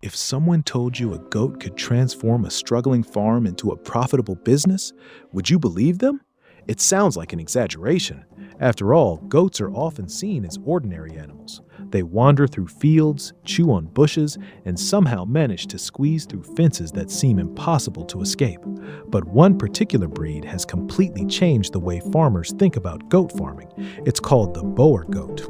If someone told you a goat could transform a struggling farm into a profitable business, would you believe them? It sounds like an exaggeration. After all, goats are often seen as ordinary animals. They wander through fields, chew on bushes, and somehow manage to squeeze through fences that seem impossible to escape. But one particular breed has completely changed the way farmers think about goat farming. It's called the Boer Goat.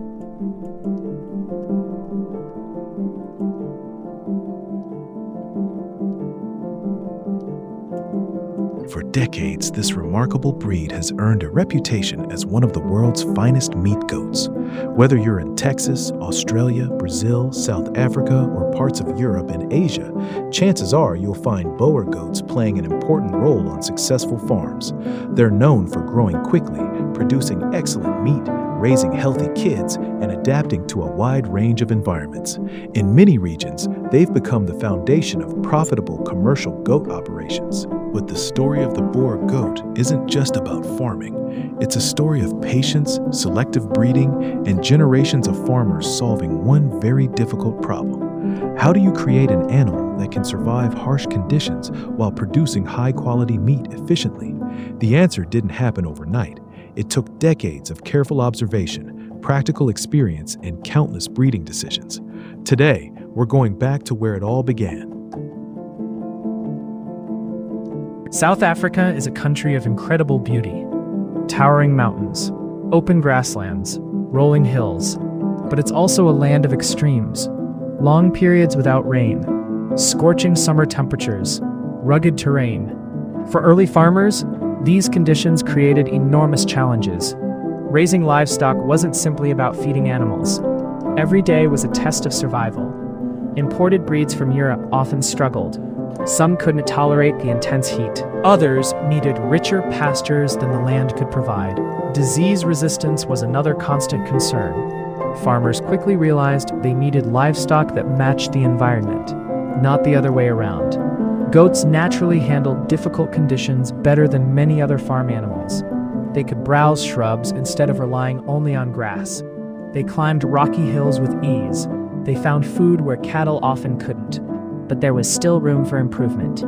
For decades, this remarkable breed has earned a reputation as one of the world's finest meat goats. Whether you're in Texas, Australia, Brazil, South Africa, or parts of Europe and Asia, chances are you'll find Boer goats playing an important role on successful farms. They're known for growing quickly, producing excellent meat, raising healthy kids, and adapting to a wide range of environments. In many regions, they've become the foundation of profitable commercial goat operations. But the story of the Boer Goat isn't just about farming. It's a story of patience, selective breeding, and generations of farmers solving one very difficult problem. How do you create an animal that can survive harsh conditions while producing high-quality meat efficiently? The answer didn't happen overnight. It took decades of careful observation, practical experience, and countless breeding decisions. Today, we're going back to where it all began. South Africa is a country of incredible beauty. Towering mountains, open grasslands, rolling hills. But it's also a land of extremes. Long periods without rain, scorching summer temperatures, rugged terrain. For early farmers, these conditions created enormous challenges. Raising livestock wasn't simply about feeding animals. Every day was a test of survival. Imported breeds from Europe often struggled. Some couldn't tolerate the intense heat. Others needed richer pastures than the land could provide. Disease resistance was another constant concern. Farmers quickly realized they needed livestock that matched the environment, not the other way around. Goats naturally handled difficult conditions better than many other farm animals. They could browse shrubs instead of relying only on grass. They climbed rocky hills with ease. They found food where cattle often couldn't. But there was still room for improvement.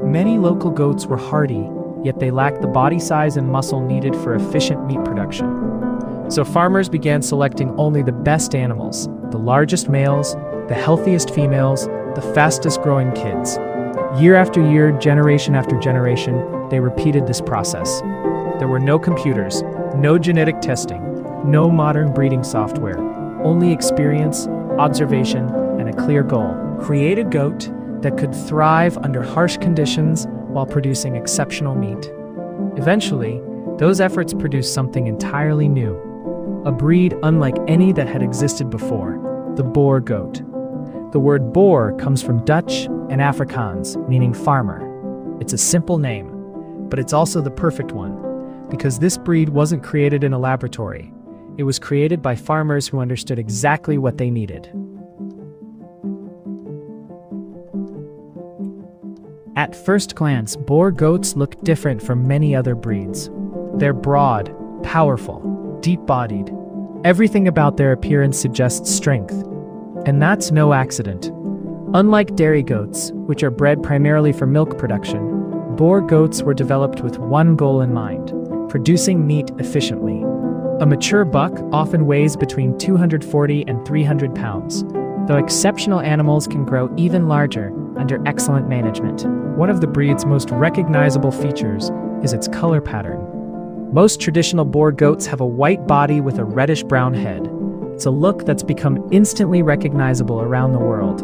Many local goats were hardy, yet they lacked the body size and muscle needed for efficient meat production. So farmers began selecting only the best animals, the largest males, the healthiest females, the fastest growing kids. Year after year, generation after generation, they repeated this process. There were no computers, no genetic testing, no modern breeding software, only experience, observation, and a clear goal. Create a goat that could thrive under harsh conditions while producing exceptional meat. Eventually, those efforts produced something entirely new, a breed unlike any that had existed before, the Boer Goat. The word Boer comes from Dutch and Afrikaans, meaning farmer. It's a simple name, but it's also the perfect one, because this breed wasn't created in a laboratory. It was created by farmers who understood exactly what they needed. At first glance, Boer goats look different from many other breeds. They're broad, powerful, deep-bodied. Everything about their appearance suggests strength. And that's no accident. Unlike dairy goats, which are bred primarily for milk production, Boer goats were developed with one goal in mind: producing meat efficiently. A mature buck often weighs between 240 and 300 pounds, though exceptional animals can grow even larger under excellent management. One of the breed's most recognizable features is its color pattern. Most traditional Boer goats have a white body with a reddish-brown head. It's a look that's become instantly recognizable around the world.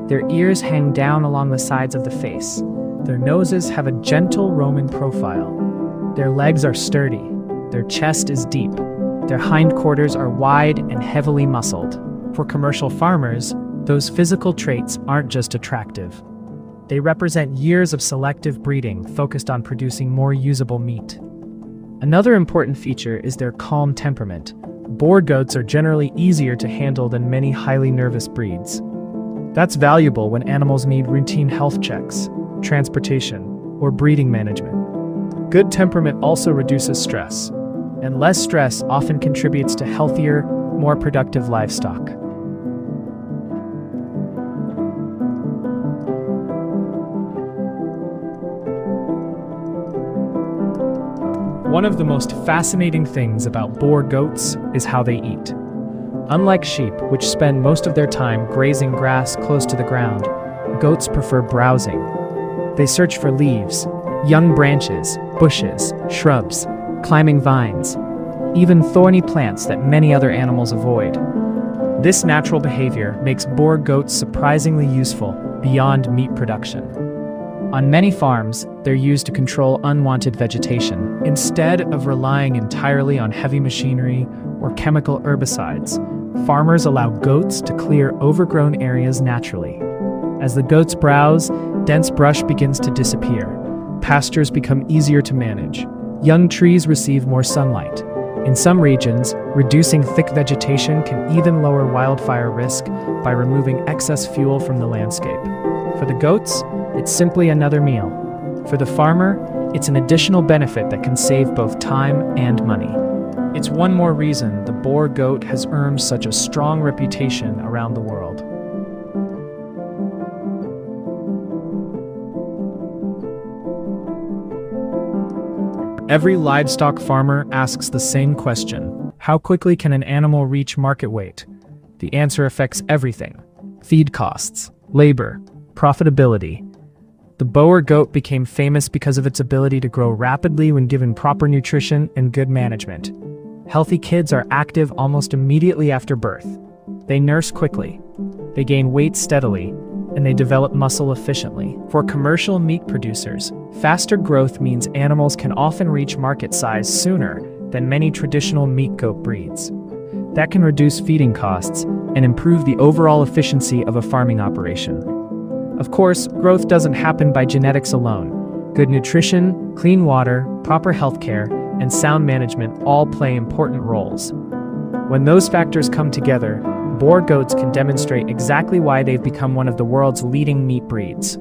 Their ears hang down along the sides of the face. Their noses have a gentle Roman profile. Their legs are sturdy. Their chest is deep. Their hindquarters are wide and heavily muscled. For commercial farmers, those physical traits aren't just attractive. They represent years of selective breeding focused on producing more usable meat. Another important feature is their calm temperament. Boer goats are generally easier to handle than many highly nervous breeds. That's valuable when animals need routine health checks, transportation, or breeding management. Good temperament also reduces stress, and less stress often contributes to healthier, more productive livestock. One of the most fascinating things about Boer goats is how they eat. Unlike sheep, which spend most of their time grazing grass close to the ground, goats prefer browsing. They search for leaves, young branches, bushes, shrubs, climbing vines, even thorny plants that many other animals avoid. This natural behavior makes Boer goats surprisingly useful beyond meat production. On many farms, they're used to control unwanted vegetation. Instead of relying entirely on heavy machinery or chemical herbicides, farmers allow goats to clear overgrown areas naturally. As the goats browse, dense brush begins to disappear. Pastures become easier to manage. Young trees receive more sunlight. In some regions, reducing thick vegetation can even lower wildfire risk by removing excess fuel from the landscape. For the goats, it's simply another meal. For the farmer, it's an additional benefit that can save both time and money. It's one more reason the Boer goat has earned such a strong reputation around the world. Every livestock farmer asks the same question: how quickly can an animal reach market weight? The answer affects everything: feed costs, labor, profitability. The Boer goat became famous because of its ability to grow rapidly when given proper nutrition and good management. Healthy kids are active almost immediately after birth. They nurse quickly, they gain weight steadily, and they develop muscle efficiently. For commercial meat producers, faster growth means animals can often reach market size sooner than many traditional meat goat breeds. That can reduce feeding costs and improve the overall efficiency of a farming operation. Of course, growth doesn't happen by genetics alone. Good nutrition, clean water, proper healthcare, and sound management all play important roles. When those factors come together, Boer goats can demonstrate exactly why they've become one of the world's leading meat breeds.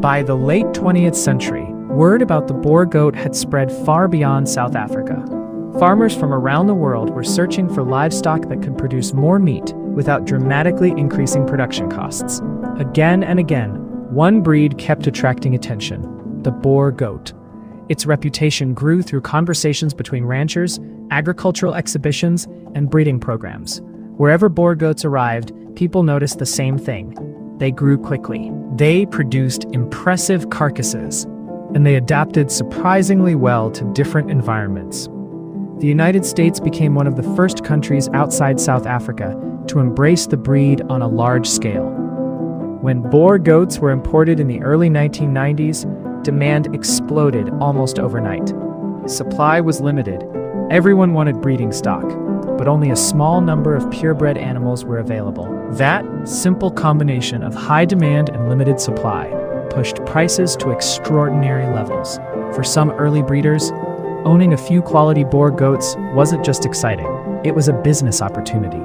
By the late 20th century, word about the Boer goat had spread far beyond South Africa. Farmers from around the world were searching for livestock that could produce more meat without dramatically increasing production costs. Again and again, one breed kept attracting attention: the Boer goat. Its reputation grew through conversations between ranchers, agricultural exhibitions, and breeding programs. Wherever Boer goats arrived, people noticed the same thing: they grew quickly. They produced impressive carcasses, and they adapted surprisingly well to different environments. The United States became one of the first countries outside South Africa to embrace the breed on a large scale. When Boer goats were imported in the early 1990s, demand exploded almost overnight. Supply was limited. Everyone wanted breeding stock, but only a small number of purebred animals were available. That simple combination of high demand and limited supply pushed prices to extraordinary levels. For some early breeders, owning a few quality Boer goats wasn't just exciting, it was a business opportunity.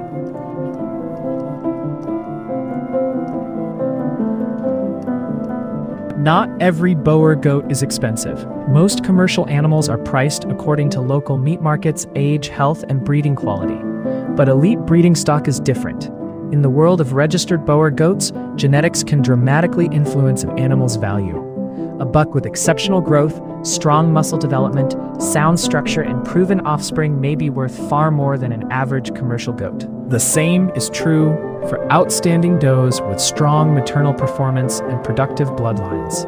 Not every Boer goat is expensive. Most commercial animals are priced according to local meat markets, age, health, and breeding quality. But elite breeding stock is different. In the world of registered Boer goats, genetics can dramatically influence an animal's value. A buck with exceptional growth, strong muscle development, sound structure, and proven offspring may be worth far more than an average commercial goat. The same is true for outstanding does with strong maternal performance and productive bloodlines.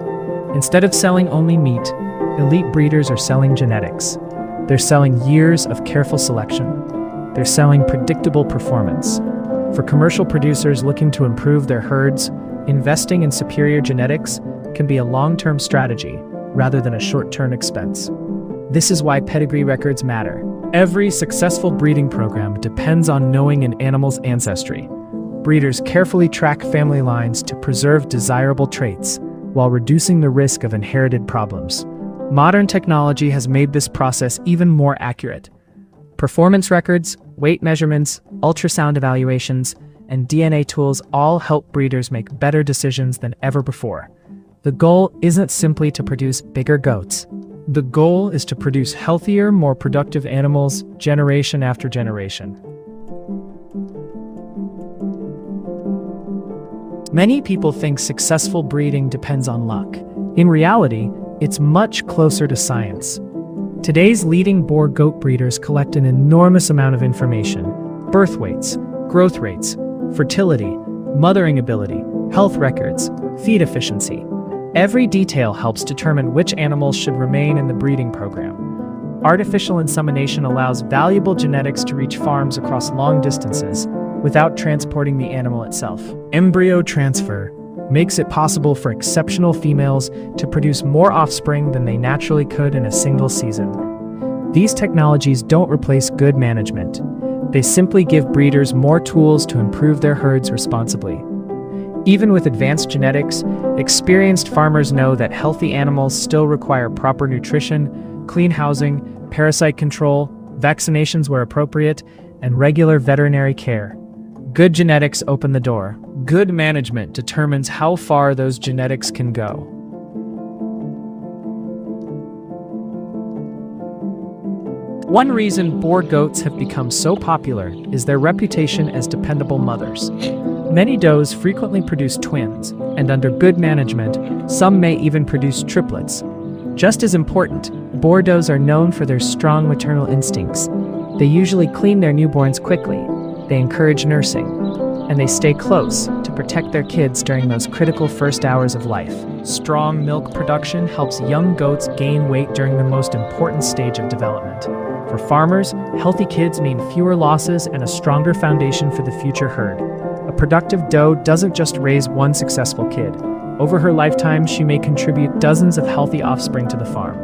Instead of selling only meat, elite breeders are selling genetics. They're selling years of careful selection. They're selling predictable performance. For commercial producers looking to improve their herds, investing in superior genetics can be a long-term strategy rather than a short-term expense. This is why pedigree records matter. Every successful breeding program depends on knowing an animal's ancestry. Breeders carefully track family lines to preserve desirable traits while reducing the risk of inherited problems. Modern technology has made this process even more accurate. Performance records, weight measurements, ultrasound evaluations, and DNA tools all help breeders make better decisions than ever before. The goal isn't simply to produce bigger goats. The goal is to produce healthier, more productive animals generation after generation. Many people think successful breeding depends on luck. In reality, it's much closer to science. Today's leading Boer goat breeders collect an enormous amount of information: birth weights, growth rates, fertility, mothering ability, health records, feed efficiency. Every detail helps determine which animals should remain in the breeding program. Artificial insemination allows valuable genetics to reach farms across long distances without transporting the animal itself. Embryo transfer makes it possible for exceptional females to produce more offspring than they naturally could in a single season. These technologies don't replace good management. They simply give breeders more tools to improve their herds responsibly. Even with advanced genetics, experienced farmers know that healthy animals still require proper nutrition, clean housing, parasite control, vaccinations where appropriate, and regular veterinary care. Good genetics open the door. Good management determines how far those genetics can go. One reason Boer goats have become so popular is their reputation as dependable mothers. Many does frequently produce twins, and under good management, some may even produce triplets. Just as important, Boer does are known for their strong maternal instincts. They usually clean their newborns quickly, they encourage nursing, and they stay close to protect their kids during those critical first hours of life. Strong milk production helps young goats gain weight during the most important stage of development. For farmers, healthy kids mean fewer losses and a stronger foundation for the future herd. A productive doe doesn't just raise one successful kid. Over her lifetime, she may contribute dozens of healthy offspring to the farm.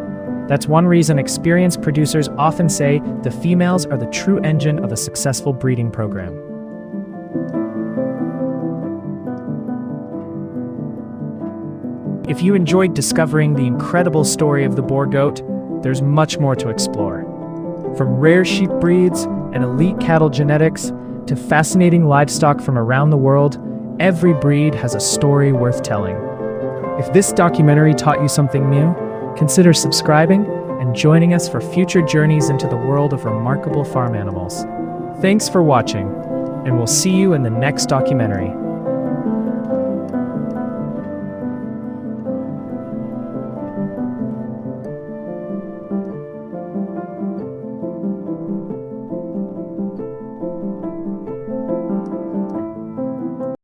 That's one reason experienced producers often say the females are the true engine of a successful breeding program. If you enjoyed discovering the incredible story of the Boer goat, there's much more to explore. From rare sheep breeds and elite cattle genetics to fascinating livestock from around the world, every breed has a story worth telling. If this documentary taught you something new, consider subscribing and joining us for future journeys into the world of remarkable farm animals. Thanks for watching, and we'll see you in the next documentary.